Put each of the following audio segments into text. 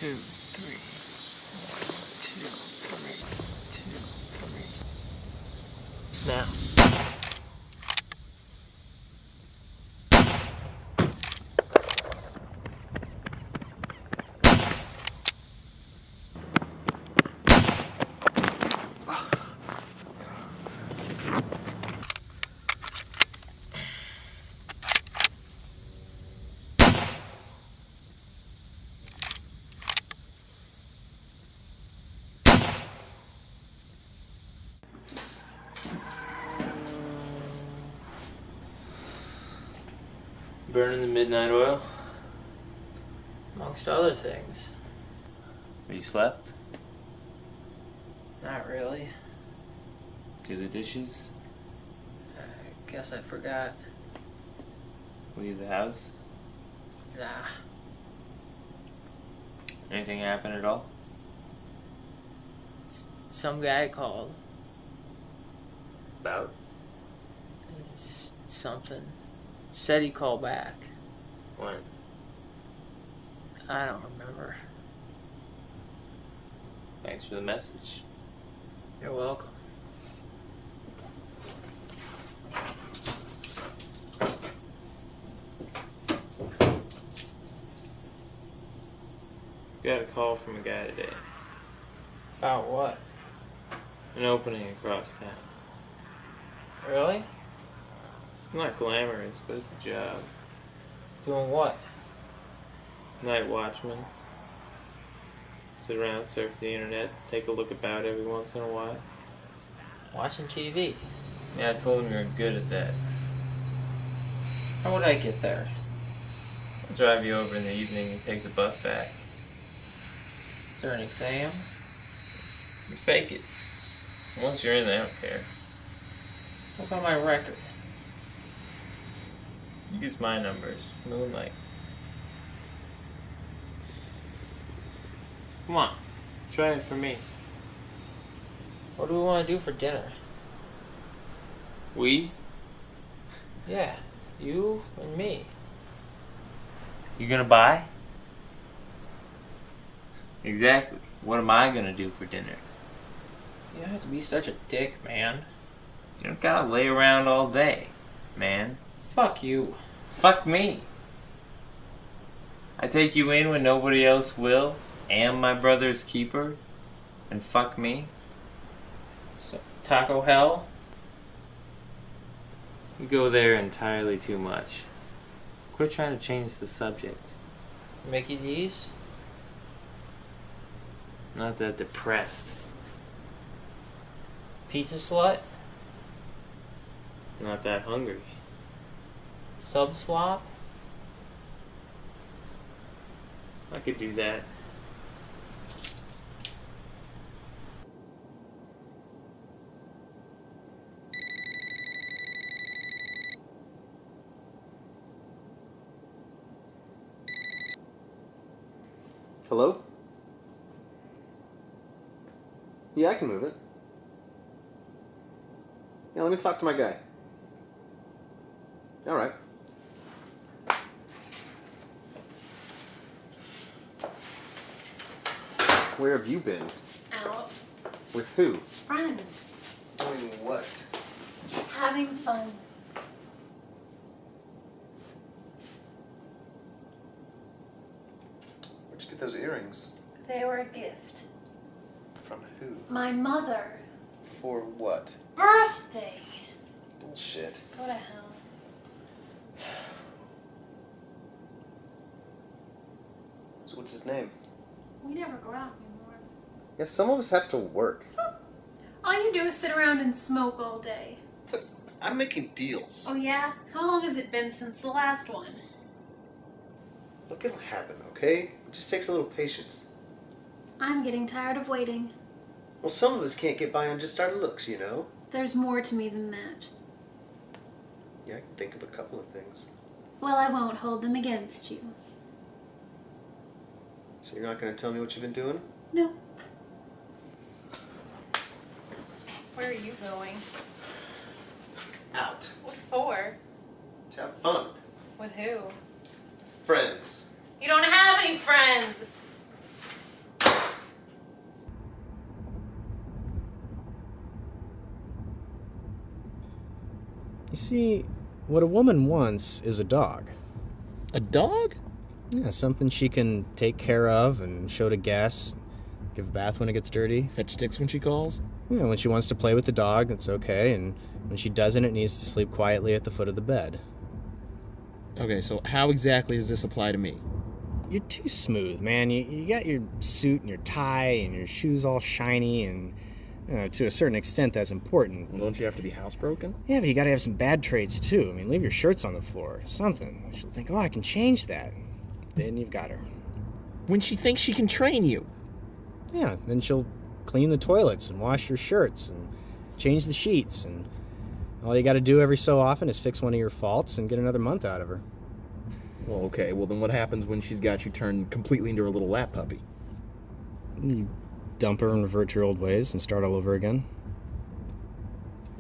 2, 3. 1, 2, 3. 2, 3. Now. Burning the midnight oil? Amongst other things. Have you slept? Not really. Do the dishes? I guess I forgot. Leave the house? Nah. Anything happen at all? Some guy called. About? Something. Said he'd call back. When? I don't remember. Thanks for the message. You're welcome. Got a call from a guy today. About what? An opening across town. Really? It's not glamorous, but it's a job. Doing what? Night watchman. Sit around, surf the internet, take a look about every once in a while. Watching TV. Yeah, I told him you're good at that. How would I get there? I'll drive you over in the evening and take the bus back. Is there an exam? You fake it. Once you're in, they don't care. What about my record? Use my numbers. Moonlight. Come on. Try it for me. What do we want to do for dinner? We? Yeah, you and me. You gonna buy? Exactly. What am I gonna do for dinner? You don't have to be such a dick, man. You don't gotta lay around all day, man. Fuck you. Fuck me. I take you in when nobody else will, am my brother's keeper, and fuck me. So, Taco Hell? You go there entirely too much. Quit trying to change the subject. Mickey D's? Not that depressed. Pizza Slut? Not that hungry. Sub Slop? I could do that. Hello? Yeah, I can move it. Yeah, let me talk to my guy. Alright. Where have you been? Out. With who? Friends. Doing what? Having fun. Where'd you get those earrings? They were a gift. From who? My mother. For what? Birthday. Bullshit. Go to hell. So what's his name? We never go out anymore. Yeah, some of us have to work. All you do is sit around and smoke all day. Look, I'm making deals. Oh yeah? How long has it been since the last one? Look, it'll happen, okay? It just takes a little patience. I'm getting tired of waiting. Well, some of us can't get by on just our looks, you know? There's more to me than that. Yeah, I can think of a couple of things. Well, I won't hold them against you. So you're not going to tell me what you've been doing? No. Where are you going? Out. What for? To have fun. With who? Friends. You don't have any friends! See, what a woman wants is a dog. A dog? Yeah, something she can take care of and show to guests, give a bath when it gets dirty. Fetch sticks when she calls? Yeah, when she wants to play with the dog, that's okay, and when she doesn't, it needs to sleep quietly at the foot of the bed. Okay, so how exactly does this apply to me? You're too smooth, man. You got your suit and your tie and your shoes all shiny, and to a certain extent that's important. Well, don't you have to be housebroken? Yeah, but you gotta have some bad traits too. I mean, leave your shirts on the floor, something. She'll think, oh, I can change that. Then you've got her. When she thinks she can train you. Yeah, then she'll clean the toilets and wash your shirts and change the sheets, and all you gotta do every so often is fix one of your faults and get another month out of her. Well, okay, well then what happens when she's got you turned completely into her little lap puppy? You dump her and revert to your old ways and start all over again.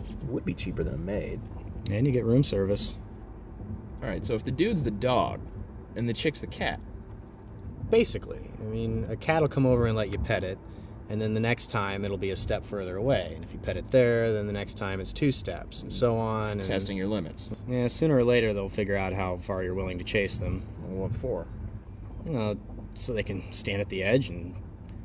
It would be cheaper than a maid. And you get room service. Alright, so if the dude's the dog, and the chick's the cat. Basically. I mean, a cat will come over and let you pet it, and then the next time it'll be a step further away. And if you pet it there, then the next time it's 2 steps, and so on. It's testing your limits. Yeah, sooner or later they'll figure out how far you're willing to chase them. Well, what for? So they can stand at the edge and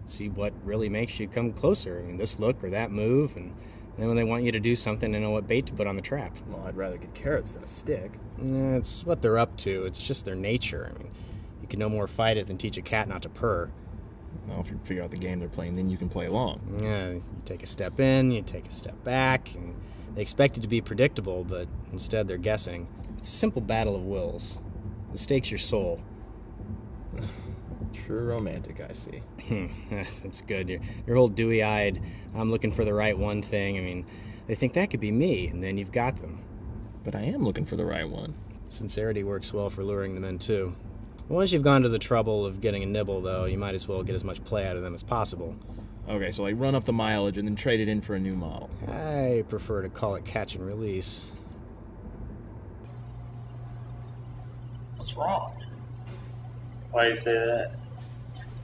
see what really makes you come closer. I mean, this look or that move, and then when they want you to do something, they know what bait to put on the trap. Well, I'd rather get carrots than a stick. Yeah, it's what they're up to. It's just their nature. I mean, you can no more fight it than teach a cat not to purr. Well, if you figure out the game they're playing, then you can play along. Yeah, you take a step in, you take a step back, and they expect it to be predictable, but instead they're guessing. It's a simple battle of wills. The stake's your soul. True romantic, I see. That's good. You're all dewy-eyed. I'm looking for the right one thing. I mean, they think that could be me, and then you've got them. But I am looking for the right one. Sincerity works well for luring them in, too. Once you've gone to the trouble of getting a nibble, though, you might as well get as much play out of them as possible. Okay, so like run up the mileage and then trade it in for a new model. I prefer to call it catch and release. What's wrong? Why do you say that?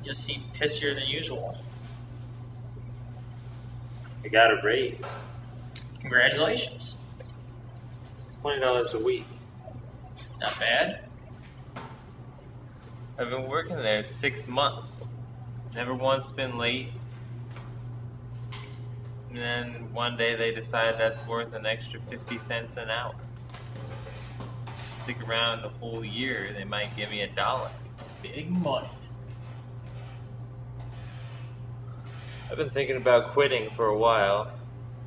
You just seem pissier than usual. I got a raise. Congratulations. It's $20 a week. Not bad. I've been working there 6 months. Never once been late. And then one day they decide that's worth an extra 50 cents an hour. Stick around the whole year, they might give me $1. Big money. I've been thinking about quitting for a while,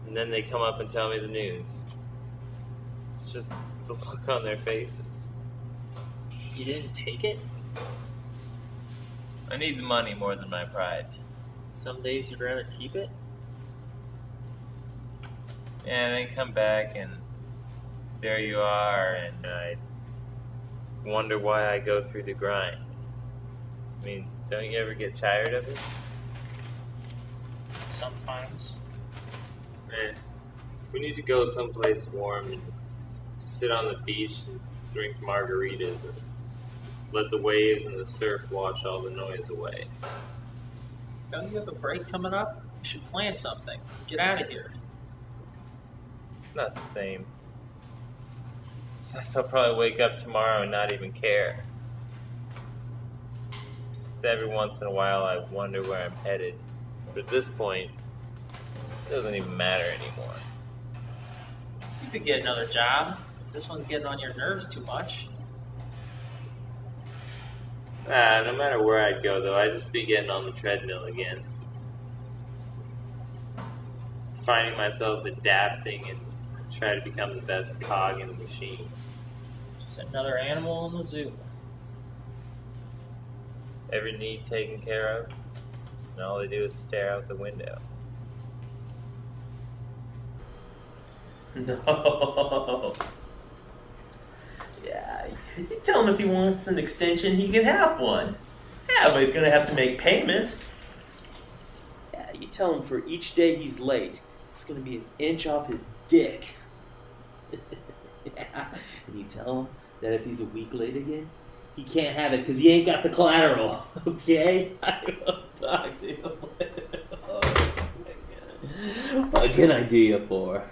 and then they come up and tell me the news. It's just the look on their faces. You didn't take it? I need the money more than my pride. Some days you'd rather keep it? And then come back and there you are, and I wonder why I go through the grind. I mean, don't you ever get tired of it? Sometimes. Man, we need to go someplace warm and sit on the beach and drink margaritas and let the waves and the surf wash all the noise away. Don't you have a break coming up? You should plan something. Get out of here. It's not the same. Besides, I'll probably wake up tomorrow and not even care. Just every once in a while I wonder where I'm headed. But at this point, it doesn't even matter anymore. You could get another job if this one's getting on your nerves too much. No matter where I'd go, though, I'd just be getting on the treadmill again. Finding myself adapting and try to become the best cog in the machine. Just another animal in the zoo. Every need taken care of, and all they do is stare out the window. No. Yeah, you tell him if he wants an extension, he can have one. Yeah, but he's gonna have to make payments. Yeah, you tell him for each day he's late, it's gonna be an inch off his dick. Yeah, and you tell him that if he's a week late again, he can't have it because he ain't got the collateral. Okay? I will talk to you. Oh my God. What can I do you for?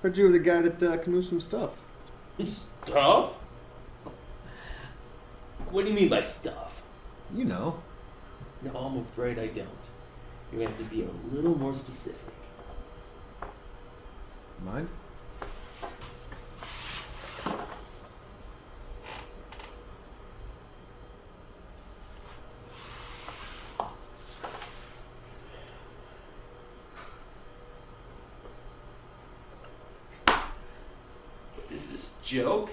Heard you were the guy that can move some stuff. Stuff? What do you mean by stuff? You know. No, I'm afraid I don't. You're going to have to be a little more specific. Mind? Is this a joke?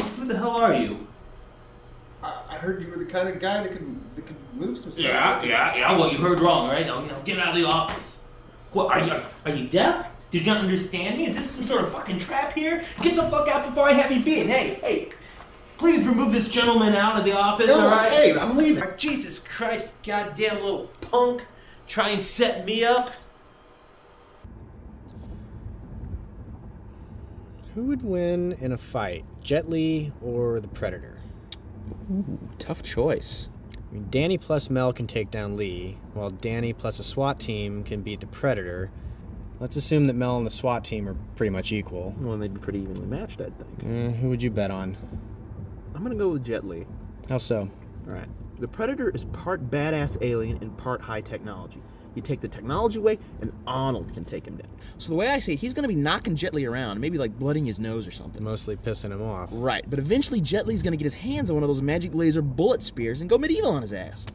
Who the hell are you? I heard you were the kind of guy that could move some stuff. Yeah. Well, you heard wrong, right? Now, get out of the office. What, are you deaf? Did you not understand me? Is this some sort of fucking trap here? Get the fuck out before I have you beaten. Hey, please remove this gentleman out of the office, No, alright? hey, I'm leaving. Jesus Christ, goddamn little punk. Try and set me up? Who would win in a fight, Jet Li or the Predator? Ooh, tough choice. I mean, Danny plus Mel can take down Lee, while Danny plus a SWAT team can beat the Predator. Let's assume that Mel and the SWAT team are pretty much equal. Well, they'd be pretty evenly matched, I'd think. Who would you bet on? I'm gonna go with Jet Li. How so? Alright. The Predator is part badass alien and part high technology. You take the technology away, and Arnold can take him down. So the way I say it, he's going to be knocking Jet Li around, maybe like blooding his nose or something. Mostly pissing him off. Right, but eventually Jet Li's going to get his hands on one of those magic laser bullet spears and go medieval on his ass.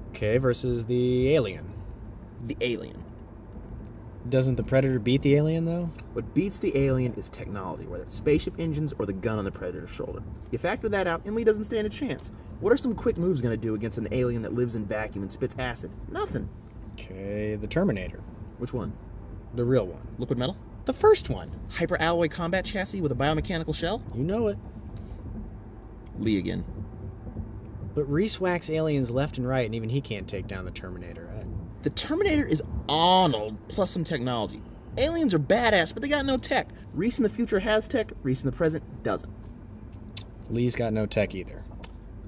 Okay, versus the alien. The alien. Doesn't the Predator beat the alien, though? What beats the alien is technology, whether it's spaceship engines or the gun on the Predator's shoulder. You factor that out, and Lee doesn't stand a chance. What are some quick moves going to do against an alien that lives in vacuum and spits acid? Nothing. Okay, the Terminator. Which one? The real one. Liquid metal? The first one. Hyper-alloy combat chassis with a biomechanical shell? You know it. Lee again. But Reese whacks aliens left and right, and even he can't take down the Terminator. The Terminator is Arnold plus some technology. Aliens are badass, but they got no tech. Reese in the future has tech, Reese in the present doesn't. Lee's got no tech either.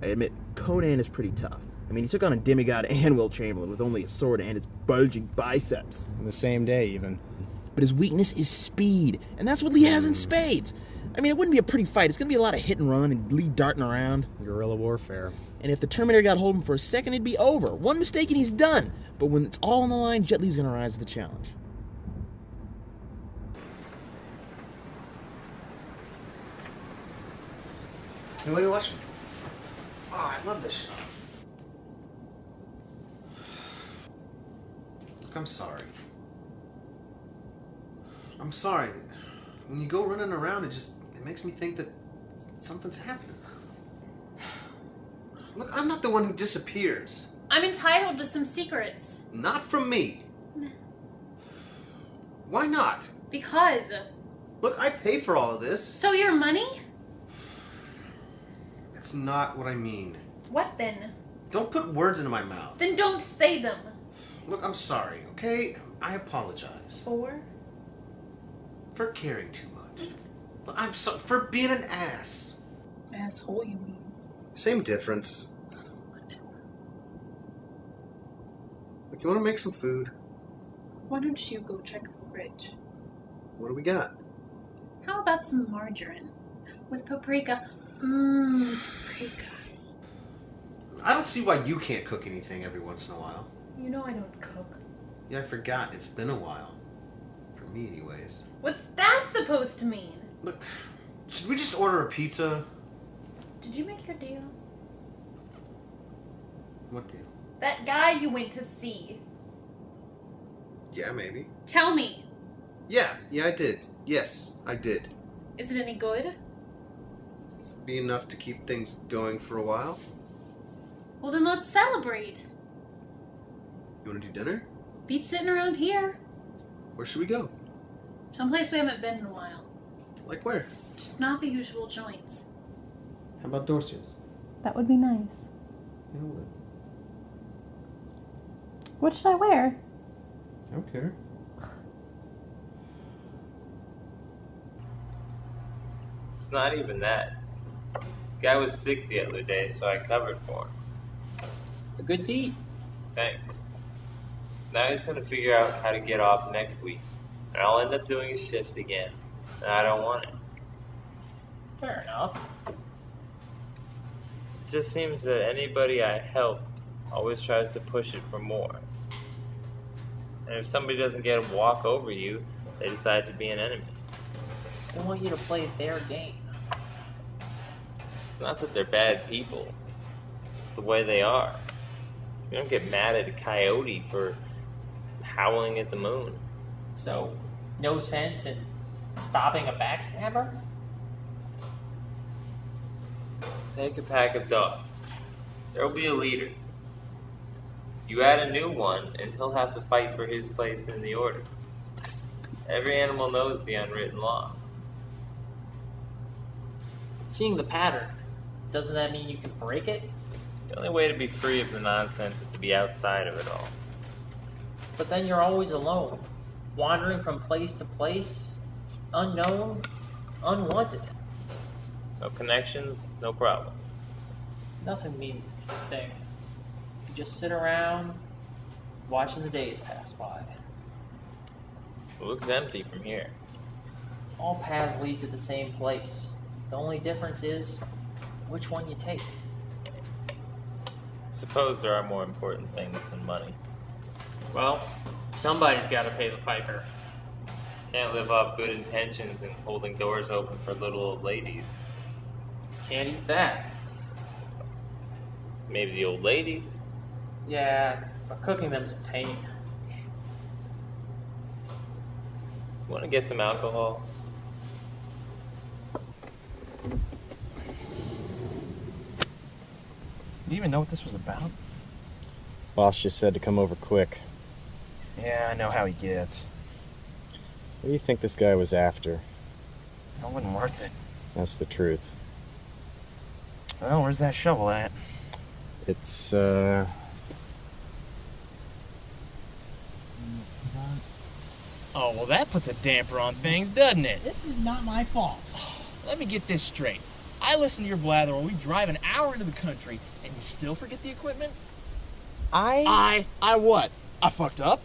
I admit, Conan is pretty tough. I mean, he took on a demigod and Will Chamberlain with only a sword and his bulging biceps. In the same day, even. But his weakness is speed, and that's what Lee has in spades. I mean, it wouldn't be a pretty fight. It's going to be a lot of hit and run and Lee darting around. Guerrilla warfare. And if the Terminator got hold of him for a second, it'd be over. One mistake and he's done. But when it's all on the line, Jet Li's going to rise to the challenge. Hey, what are you watching? Oh, I love this show. Look, I'm sorry. I'm sorry. When you go running around, it makes me think that something's happening. Look, I'm not the one who disappears. I'm entitled to some secrets. Not from me. Why not? Because. Look, I pay for all of this. So your money? That's not what I mean. What then? Don't put words into my mouth. Then don't say them. Look, I'm sorry, okay? I apologize. For caring too much. Look, I'm sorry for being an ass. Asshole, you mean? Same difference. Look, you want to make some food? Why don't you go check the fridge? What do we got? How about some margarine? With paprika. Paprika. I don't see why you can't cook anything every once in a while. You know I don't cook. Yeah, I forgot. It's been a while. For me, anyways. What's that supposed to mean? Look, should we just order a pizza? Did you make your deal? What deal? That guy you went to see. Yeah, maybe. Tell me. Yeah, I did. Yes, I did. Is it any good? Be enough to keep things going for a while. Well, then let's celebrate. You want to do dinner? Beat sitting around here. Where should we go? Someplace we haven't been in a while. Like where? Just not the usual joints. How about Dorsia's? That would be nice. You know what? What should I wear? I don't care. It's not even that. The guy was sick the other day, so I covered for him. A good deed. Thanks. Now he's gonna figure out how to get off next week, and I'll end up doing his shift again. and I don't want it. Fair enough. It just seems that anybody I help always tries to push it for more. And if somebody doesn't get a walk over you, they decide to be an enemy. They want you to play their game. It's not that they're bad people. It's just the way they are. You don't get mad at a coyote for howling at the moon. So, no sense in stopping a backstabber? Take a pack of dogs. There will be a leader. You add a new one, and he'll have to fight for his place in the order. Every animal knows the unwritten law. Seeing the pattern, doesn't that mean you can break it? The only way to be free of the nonsense is to be outside of it all. But then you're always alone, wandering from place to place, unknown, unwanted. No connections, no problems. Nothing means anything. You just sit around, watching the days pass by. It looks empty from here. All paths lead to the same place. The only difference is which one you take. Suppose there are more important things than money. Well, somebody's got to pay the piper. Can't live off good intentions and holding doors open for little old ladies. Can't eat that. Maybe the old ladies? Yeah, but cooking them's a pain. Want to get some alcohol? Do you even know what this was about? Boss just said to come over quick. Yeah, I know how he gets. What do you think this guy was after? It wasn't worth it. That's the truth. Well, where's that shovel at? It's, Oh, well, that puts a damper on things, doesn't it? This is not my fault. Let me get this straight. I listen to your blather while we drive an hour into the country, and you still forget the equipment? I what? I fucked up?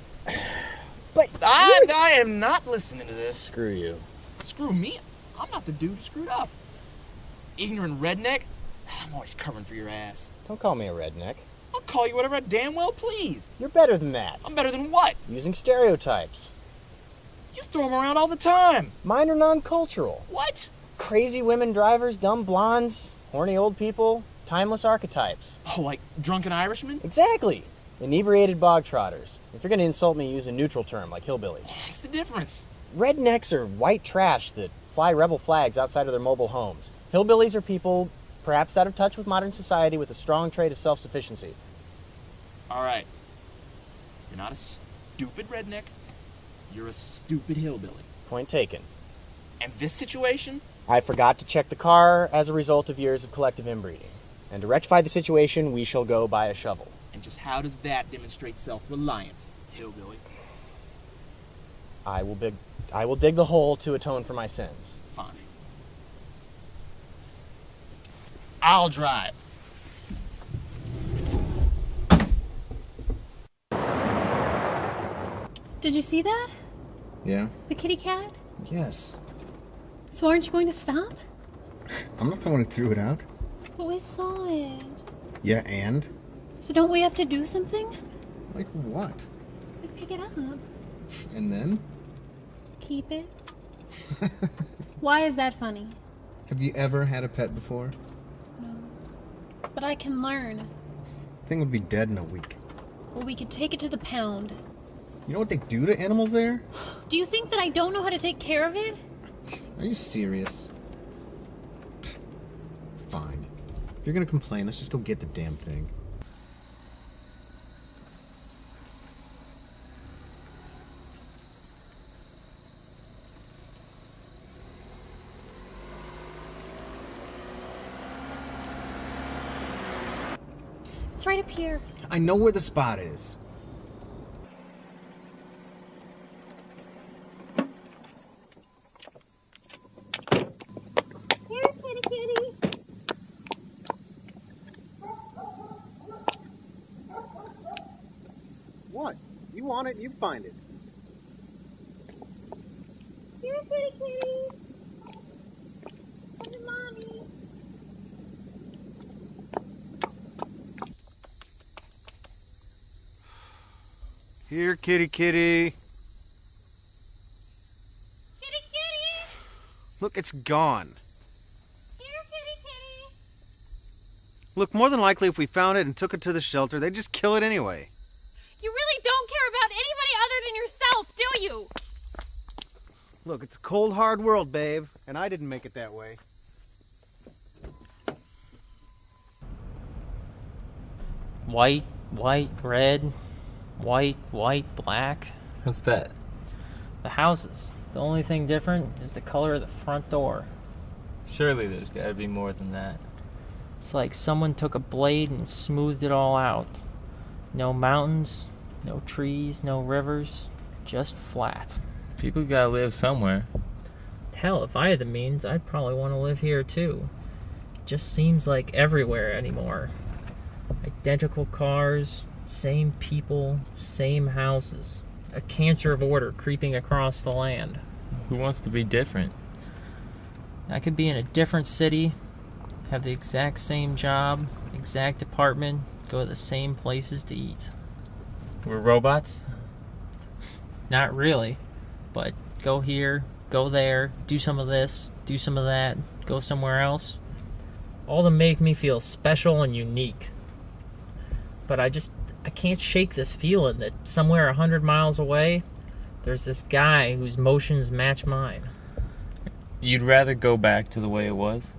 But I am not listening to this. Screw you. Screw me? I'm not the dude who screwed up. Ignorant redneck? I'm always covering for your ass. Don't call me a redneck. I'll call you whatever I damn well please. You're better than that. I'm better than what? Using stereotypes. You throw them around all the time. Mine are non-cultural. What? Crazy women drivers, dumb blondes, horny old people, timeless archetypes. Oh, like drunken Irishmen? Exactly. Inebriated bog trotters. If you're going to insult me, use a neutral term like hillbilly. What's the difference? Rednecks are white trash that fly rebel flags outside of their mobile homes. Hillbillies are people perhaps out of touch with modern society with a strong trait of self-sufficiency. All right. You're not a stupid redneck. You're a stupid hillbilly. Point taken. And this situation? I forgot to check the car as a result of years of collective inbreeding. And to rectify the situation, we shall go buy a shovel. And just how does that demonstrate self-reliance, hillbilly? I will dig the hole to atone for my sins. Fine. I'll drive. Did you see that? Yeah? The kitty cat? Yes. So aren't you going to stop? I'm not the one who threw it out. But we saw it. Yeah, and? So don't we have to do something? Like what? Like pick it up. And then? Keep it. Why is that funny? Have you ever had a pet before? No. But I can learn. Thing would be dead in a week. Well, we could take it to the pound. You know what they do to animals there? Do you think that I don't know how to take care of it? Are you serious? Fine. If you're gonna complain, let's just go get the damn thing. It's right up here. I know where the spot is. Here, kitty kitty. What? You want it, you find it. Here, kitty Here, kitty, kitty. Kitty, kitty! Look, it's gone. Here, kitty, kitty! Look, more than likely if we found it and took it to the shelter, they'd just kill it anyway. You really don't care about anybody other than yourself, do you? Look, it's a cold, hard world, babe, and I didn't make it that way. White, white, red, white, white, black. What's that? The houses. The only thing different is the color of the front door. Surely there's gotta be more than that. It's like someone took a blade and smoothed it all out. No mountains, no trees, no rivers, just flat. People gotta live somewhere. Hell, if I had the means, I'd probably want to live here too. It just seems like everywhere anymore. Identical cars, same people, same houses. A cancer of order creeping across the land. Who wants to be different? I could be in a different city, have the exact same job, exact apartment, go to the same places to eat. We're robots? Not really, but go here, go there, do some of this, do some of that, go somewhere else. All to make me feel special and unique. But I can't shake this feeling that somewhere 100 miles away, there's this guy whose motions match mine. You'd rather go back to the way it was?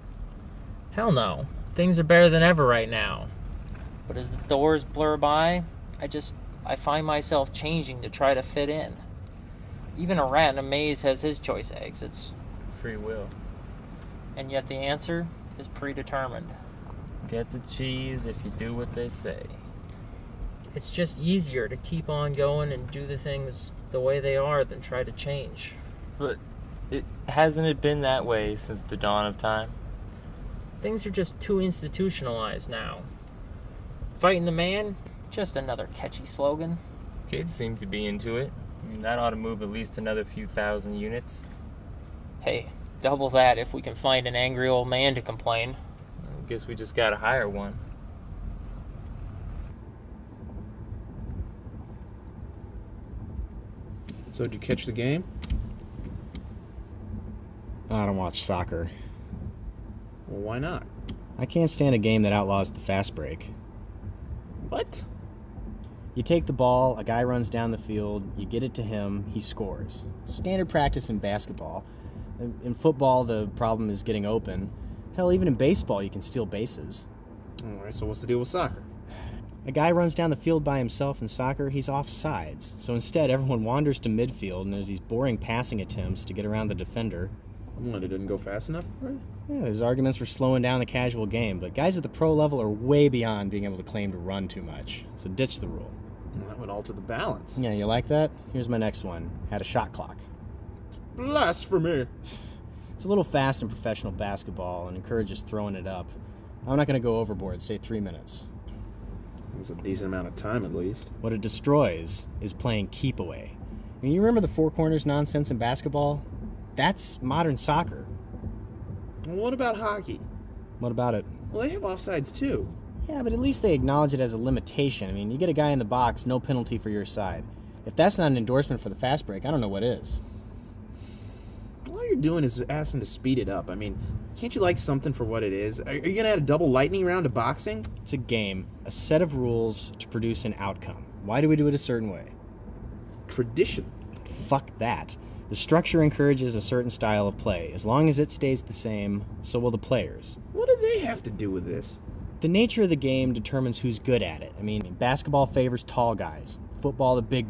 Hell no. Things are better than ever right now. But as the doors blur by, I find myself changing to try to fit in. Even a rat in a maze has his choice of exits. Free will. And yet the answer is predetermined. Get the cheese if you do what they say. It's just easier to keep on going and do the things the way they are than try to change. But hasn't it been that way since the dawn of time? Things are just too institutionalized now. Fighting the man, just another catchy slogan. Kids seem to be into it. I mean, that ought to move at least another few thousand units. Hey, double that if we can find an angry old man to complain. I guess we just gotta hire one. So did you catch the game? I don't watch soccer. Well, why not? I can't stand a game that outlaws the fast break. What? You take the ball, a guy runs down the field, you get it to him, he scores. Standard practice in basketball. In football, the problem is getting open. Hell, even in baseball, you can steal bases. Alright, so what's the deal with soccer? A guy runs down the field by himself in soccer, he's offsides. So instead, everyone wanders to midfield, and there's these boring passing attempts to get around the defender. What, it didn't go fast enough? Right? Yeah, there's arguments for slowing down the casual game, but guys at the pro level are way beyond being able to claim to run too much. So ditch the rule. Well, that would alter the balance. Yeah, you like that? Here's my next one. Add a shot clock. Blasphemy! It's a little fast in professional basketball and encourages throwing it up. I'm not going to go overboard, say 3 minutes. That's a decent amount of time, at least. What it destroys is playing keep away. I mean, you remember the four corners nonsense in basketball? That's modern soccer. Well, what about hockey? What about it? Well, they have offsides, too. Yeah, but at least they acknowledge it as a limitation. I mean, you get a guy in the box, no penalty for your side. If that's not an endorsement for the fast break, I don't know what is. All you're doing is asking to speed it up. I mean, can't you like something for what it is? Are you going to add a double lightning round to boxing? It's a game, a set of rules to produce an outcome. Why do we do it a certain way? Tradition. Fuck that. The structure encourages a certain style of play. As long as it stays the same, so will the players. What do they have to do with this? The nature of the game determines who's good at it. I mean, basketball favors tall guys. Football, the big